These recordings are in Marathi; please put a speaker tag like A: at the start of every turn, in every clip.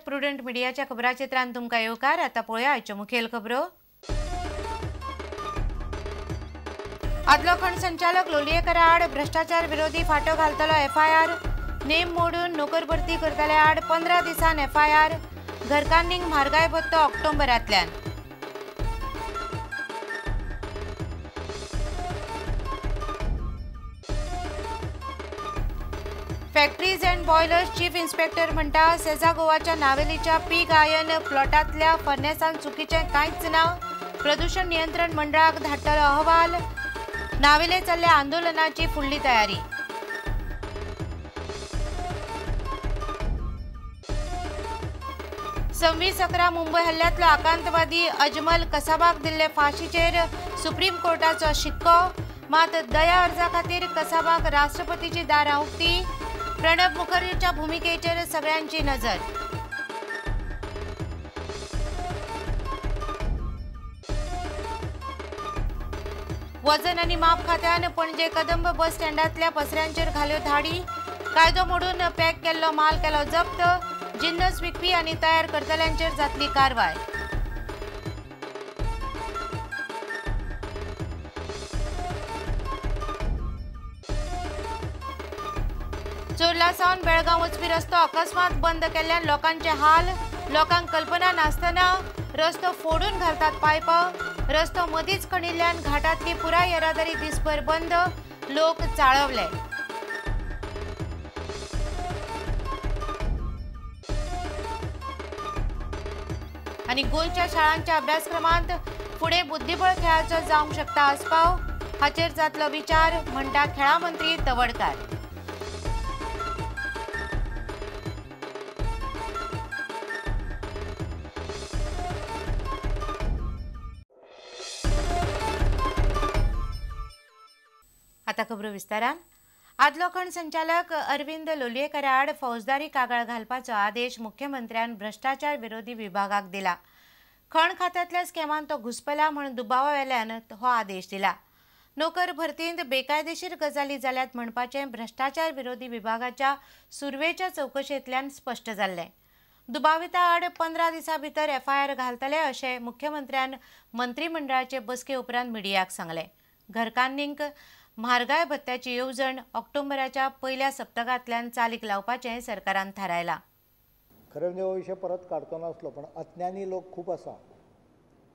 A: प्रुडंट मिडियाच्या खबराचित्रांत तुमकां येवकार। आता पळोवया आयच्यो मुखेल खबरो। आदलो खंड संचालक लोलयेकारा आड भ्रष्टाचार विरोधी फाटो घालतलो एफआयआर। नेम मोडून नोकर भरती करतले आड 15 दिसान एफआयआर। घरकान्नींक म्हारगाय भत्तो ऑक्टोबरांतल्यान। Factories and boilers chief inspector म्हणटा सेजा गोवाच्या नावेलीच्या पीक आयन प्लॉटांतल्या फर्नेसांत चुकीचें कांयच ना। प्रदूषण नियंत्रण मंडळाक धाडटलो अहवाल। नावेले चल्ल्या आंदोलनाची फुडली तयारी। सव्वीस 11 मुंबय हल्ल्यांतलो आकांतवादी अजमल कसाबाक दिल्ले फाशीचेर सुप्रीम कोर्टाचो शिक्को। मात दया अर्जा खातीर कसाबाक राष्ट्रपतीची दारां उक्ती। प्रणब मुखर्जीच्या भुमिकेचेर सगळ्यांची नजर। वजन आनी माप खात्यान पणजे कदंब बस स्टँडांतल्या पसऱ्यांचेर घाल्यो धाडी। कायदो मोडून पॅक केल्लो माल केलो जप्त। जिन्नस विकपी आनी तयार करतल्यांचेर जातली कारवाय। चोरला सावन बेळगांव वचपी रस्तो अकस्मात बंद केल्ल्यान लोकांचे हाल। लोकांक कल्पना नासतना रस्तो फोडून घालतात पायप। रस्तो मदींच खणिल्ल्यान घाटांतली पुराय येरादारी दिसभर बंद। लोक चाळवले। आनी गोंयच्या शाळांच्या अभ्यासक्रमांत फुडें बुद्धीबळ खेळाचो जावंक शकता आस्पाव। हाचेर जातलो विचार म्हणटा खेळा मंत्री तवडकार। आता खबरो विस्तारान। आदलो खंड संचालक अरविंद लोलयेकारा आड फौजदारी कागाळ घालपाचो आदेश मुख्यमंत्र्यान भ्रष्टाचार विरोधी विभागाक दिला। खण खात्यांतल्या स्कॅमांत तो घुस्पला म्हूण दुबावा वेल्यान हो आदेश दिला। नोकर भरतींत बेकायदेशीर गजाली जाल्यात म्हणपाचें भ्रष्टाचार विरोधी विभागाच्या सुरवेच्या चवकशेंतल्यान स्पश्ट जाल्लें। दुबाविता आड 15 दिसां भितर एफआयआर घालतले अशें मुख्यमंत्र्यान मंत्रिमंडळाचे बसके उपरांत मिडियाक सांगलें। घरकान्नींक म्हारगाय भत्त्याची येवजण ऑक्टोबराच्या पयल्या सप्तकांतल्यान चालीक लावपाचें सरकारान थारायलां।
B: खरें म्हणजे हो विशय परत काडचो नासलो, पण अज्ञानी लोक खूब आसा।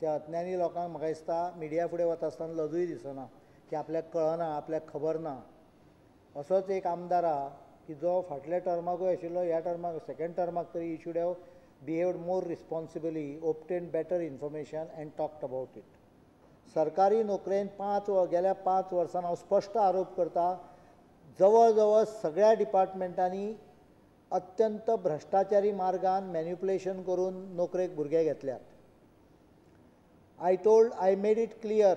B: त्या अज्ञानी लोकांक म्हाका दिसता मिडिया फुडें वता आसतना लजूय दिसना की आपल्याक कळना, आपल्याक खबर ना। असोच एक आमदार आहा की जो फाटल्या टर्माकूय आशिल्लो, ह्या टर्माक सेकंड टर्माक तरी he should have behaved more responsibly, obtained better information and talked about it. सरकारी नोकरेन गेल्या 5 वर्सां हांव स्पश्ट आरोप करता, जवळ जवळ सगळ्या डिपार्टमेंटांनी अत्यंत भ्रष्टाचारी मार्गान मॅन्युप्युलेशन करून नोकरेक भुरगे घेतल्यात। I made it clear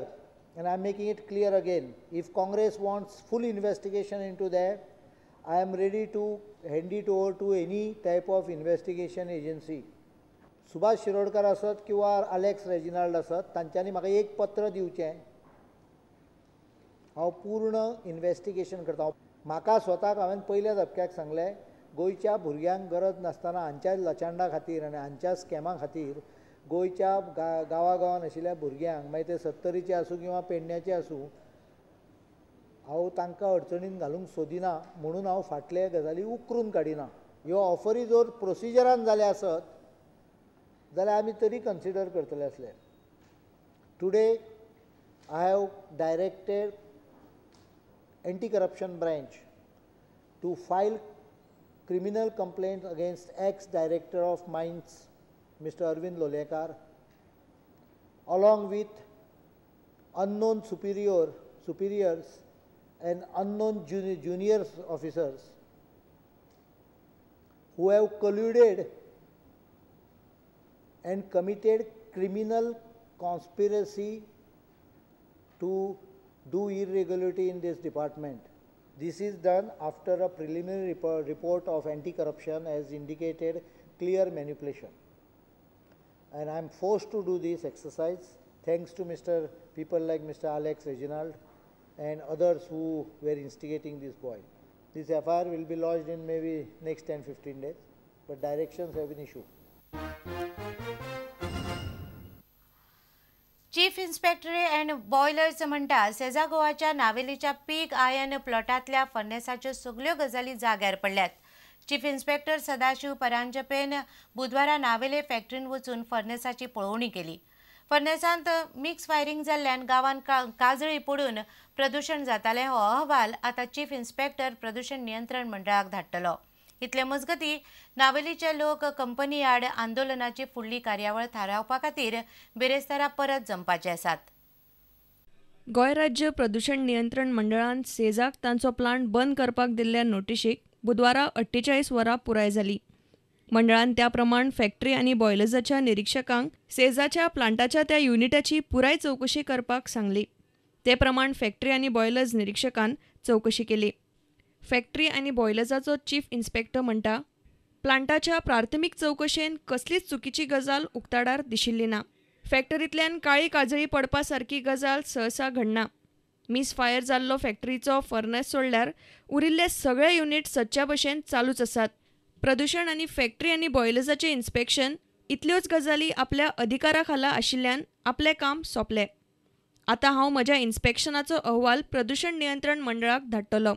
B: and I'm making it clear again, if Congress wants full investigation into that, I am ready to hand it over to any type of investigation agency. Subhash Shirodkar असत किंवा अलेक्स रेजिनाल्ड असत, तांच्यांनी म्हाका एक पत्र दिवचें, हांव पूर्ण इन्वेस्टिगेशन करता। म्हाका स्वताक हांवें पयल्या धपक्याक सांगलें, गोंयच्या भुरग्यांक गरज नासतना हांच्या लचांडा खातीर आनी हांच्या स्कॅमा खातीर गोंयच्या गांवागांवान आशिल्ल्या भुरग्यांक, मागीर ते 70चे आसूं किंवा पेडण्याचे आसूं, हांव तांकां अडचणीन घालूंक सोदिना म्हणून हांव फाटले गजाली उकरून काडिना। ह्यो ऑफरी जर प्रोसिजरान जाल्या आसत जाल्यार आमी तरी कन्सिडर करतले आसले। Today I have directed anti corruption branch to file criminal complaints against ex-director of mines, Mr. Arvind Lolekar, along with unknown superiors and unknown junior officers who have colluded and committed criminal conspiracy to do irregularity in this department. This is done after a preliminary report of anti-corruption has indicated clear manipulation. And I am forced to do this exercise thanks to people like Mr. Alex Reginald and others who were instigating this boy. This FIR will be lodged in maybe next 10-15 days, but directions have been issued.
A: Chief inspector and boilers म्हणटा सेजा गोवाच्या नावेलीच्या पीक आयन प्लॉटातल्या फर्नेसाच्यो सगळ्यो गजाली जाग्यार पडल्यात. चीफ इन्स्पेक्टर सदाशिव परांजपेन बुधवारा नावेले फॅक्टरीन वचून फर्नेसाची पळोवणी केली. फर्नेसांत मिक्स फायरिंग जाल्ल्यान गांवांत काजळी पडून प्रदूषण जातालें हो अहवाल आतां चीफ इन्स्पेक्टर प्रदूषण नियंत्रण मंडळाक धाडटलो. इतले मजगतीं नावेलीचे लोक कंपनी आड आंदोलनाची फुडली कार्यावळ थारावपा खातीर बेरेस्तारा परत जमपाचे आसात.
C: गोंय राज्य प्रदूषण नियंत्रण मंडळान सेजाक तांचो प्लांट बंद करपाक दिल्ल्या नोटीशीक बुधवारा 48 वरां पुराय जाली. मंडळान त्या प्रमाण फॅक्टरी आनी बॉयलर्साच्या निरीक्षकांक सेजाच्या प्लांटाच्या त्या युनिटाची पुराय चवकशी करपाक सांगली. ते प्रमाण फॅक्टरी आनी बॉयलर्स निरीक्षकान चवकशी केली. फॅक्टरी आनी बॉयलर्साचो चीफ इन्स्पेक्टर म्हणटा प्लांटाच्या प्राथमीक चवकशेन कसलीच चुकीची गजाल उक्ताडार दिशिल्ली ना. फॅक्टरींतल्यान काळी काजळी पडपा सारकी गजाल सहसा घडना. मिस फायर जाल्लो फॅक्टरीचो फर्नेस सोडल्यार उरिल्ले सगळे युनिट सदच्या भशेन चालूच आसात. प्रदूषण आनी फॅक्टरी आनी बॉयलर्साचें इन्स्पेक्शन इतल्योच गजाली आपल्या अधिकारा खाला आशिल्ल्यान आपलें काम सोंपलें. आतां हांव म्हज्या इन्स्पेक्शनाचो अहवाल प्रदूषण नियंत्रण मंडळाक धाडटलो.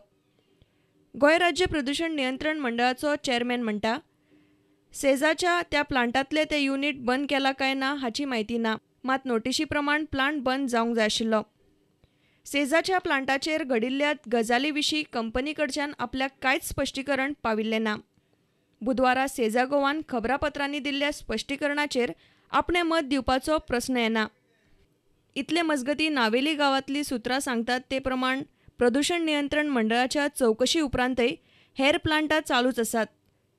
C: गोंय राज्य प्रदूषण नियंत्रण मंडळाचो चेअरमॅन म्हणटा सेजाच्या त्या प्लांटातले ते युनिट बंद केला काय ना हाची म्हायती ना, मात नोटीशी प्रमाण प्लांट बंद जावंक जाय आशिल्लो. सेजाच्या प्लांटाचेर घडिल्ल्या गजाली विशीं कंपनी कडच्यान आपल्याक कांयच स्पश्टीकरण पाविल्लें ना. बुधवारा सेजा गोवान खबरापत्रांनी दिल्ल्या स्पश्टीकरणाचेर आपणें मत दिवपाचो प्रस्न येना. इतले मजगतीं नावेली गांवांतलीं सुत्रां सांगतात ते प्रमाण प्रदूषण नियंत्रण मंडळाच्या चवकशी उपरांतय हेर प्लांटां चालूच आसात.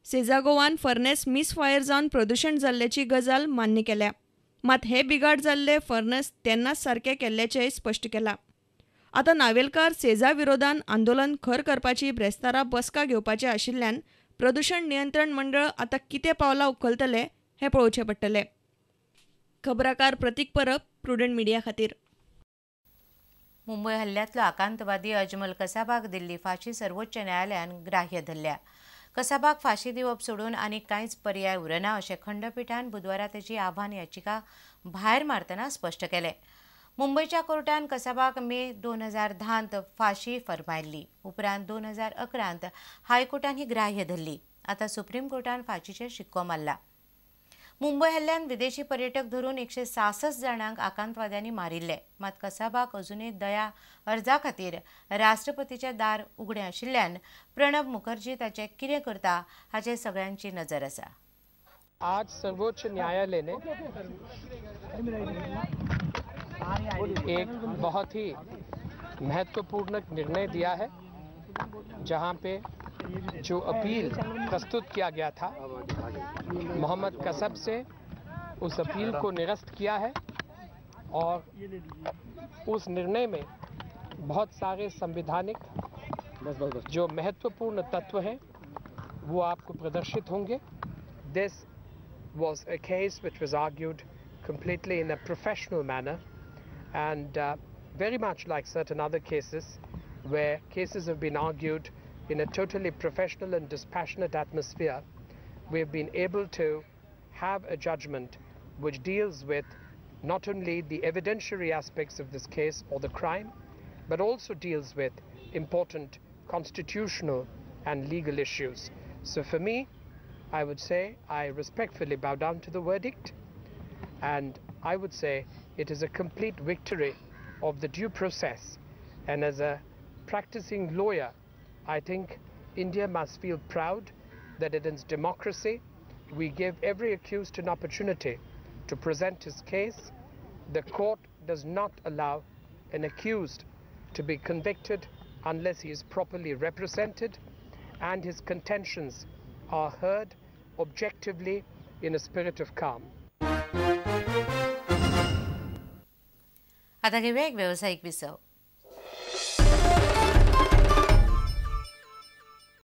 C: सेजा गोवान फर्नेस मिस फायर जावन प्रदूषण जाल्ल्याची गजाल मान्य केल्या, मात हे बिगाड जाल्ले फर्नेस तेन्नाच सारके केल्ल्याचेंय स्पश्ट केलां. आतां नावेलकार सेजा विरोधान आंदोलन खर करपाची ब्रेस्तारा बसका घेवपाचे आशिल्ल्यान प्रदूषण नियंत्रण मंडळ आतां कितें पावलां उखलतले हें पळोवचें पडटलें. खबराकार प्रतीक परब, प्रुडंट मिडिया खातीर.
A: मुंबय हल्ल्यांतलो आकांतवादी अजमल कसाबाक दिल्ली फाशी सर्वोच्च न्यायालयान ग्राह्य धरल्या. कसाबाक फाशी दिवप सोडून आनीक कांयच पर्याय उरना अशें खंडपीठान बुधवारा ताची आव्हान याचिका भायर मारतना स्पश्ट केलें. मुंबयच्या कोर्टान कसाबाक मे 2010 फाशी फर्मायल्ली. उपरांत 2011 हायकोर्टान ही ग्राह्य धरली. आतां सुप्रीम कोर्टान फाशीचेर शिक्को मारला. मुंबय हल्ल्यान विदेशी पर्यटक धरून 166 जाणांक आकांतवाद्यांनी मारिल्ले, मात कसाबाक अजूनय दया अर्जा खातीर राष्ट्रपतीचें दार उगडें आशिल्ल्यान प्रणब मुखर्जी ताचें कितें करता हाचेर सगळ्यांची नजर आसा.
D: आज सर्वोच्च न्यायालय ने एक बहुत ही महत्वपूर्ण निर्णय दिया है, जहां पे जो अपील प्रस्तुत किया गया था मोहम्मद कसब से उस अपील को निरस्त किया है और उस निर्णय में बहुत सारे संवैधानिक जो महत्वपूर्ण तत्व हैं वो आपको प्रदर्शित होंगे. दिस was a case which was argued completely in a professional manner and very much like certain other cases where cases have been argued in a totally professional and dispassionate atmosphere. We have been able to have a judgment which deals with not only the evidentiary aspects of this case or the crime, but also deals with important constitutional and legal issues. So for me, I would say I respectfully bow down to the verdict, and I would say it is a complete victory of the due process. And as a practicing lawyer, I think India must feel proud that in its democracy we give every accused an opportunity to present his case. The court does not allow an accused to be convicted unless he is properly represented and his contentions are heard objectively in a spirit of calm.
A: आता घेऊया एक व्यावसायिक विसव.